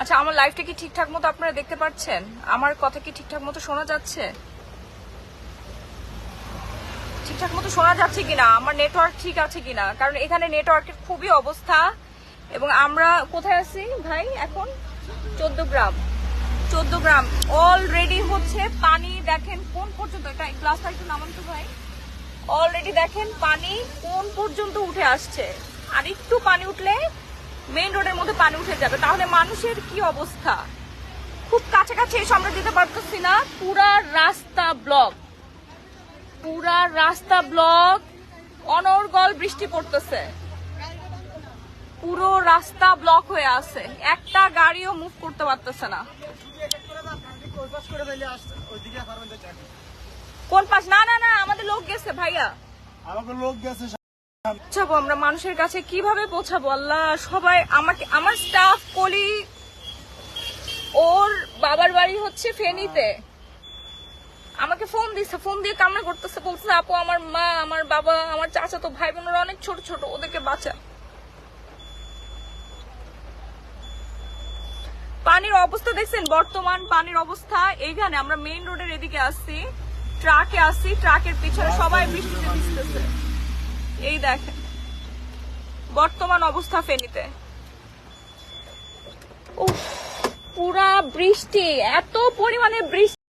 আচ্ছা, আমার লাইভটা কি ঠিকঠাক মতো আপনারা দেখতে পাচ্ছেন? আমার কথা কি ঠিকঠাক মতো শোনা যাচ্ছে? ঠিকঠাক মতো শোনা যাচ্ছে কিনা, আমার নেটওয়ার্ক ঠিক আছে কিনা, কারণ এখানে নেটওয়ার্কের খুবই অবস্থা। এবং আমরা কোথায় আছি ভাই এখন? 14 গ্রাম অলরেডি হচ্ছে পানি দেখেন কোন পর্যন্ত। এটা গ্লাসটা একটু নামান তো ভাই। অলরেডি দেখেন পানি কোন পর্যন্ত উঠে আসছে, আর একটু পানি উঠলে মেইন রোডের মধ্যে পানি উঠে যাবে। তাহলে মানুষের কি অবস্থা। খুব কাছাকাছি এসে আমরা দিতে পারতেছি না, পুরা রাস্তা ব্লক, পুরা রাস্তা ব্লক। অনর্গল বৃষ্টি পড়তেছে, পুরো রাস্তা ব্লক হয়ে আছে, একটা গাড়িও মুভ করতে পারতেছে না। কোন পাশ? না না না, আমাদের লোক গেছে ভাইয়া, আমাদের লোক গেছে। পৌঁছাবো আমরা মানুষের কাছে কিভাবে পৌঁছাবো? আল্লাহ, সবাই আমাকে, আমার স্টাফ কলি, ওর বাবার বাড়ি হচ্ছে ফেনীতে, আমাকে ফোন দিচ্ছে, ফোন দিয়ে কামনা করতেছে, বলছে আপু আমার মা, আমার বাবা, আমার চাচা তো ভাই বোনেরা অনেক ছোট ছোট, ওদেরকে বাঁচা। পানির অবস্থা দেখছেন? বর্তমান পানির অবস্থা এইখানে আমরা মেইন রোডের এদিকে আসছি, ট্রাকে আসছি, ট্রাকের পিছনে সবাই বৃষ্টিতে ভিজতেছে। এই দেখেন বর্তমান অবস্থা ফেনীতে। উফ, পুরা বৃষ্টি, এত পরিমাণে বৃষ্টি।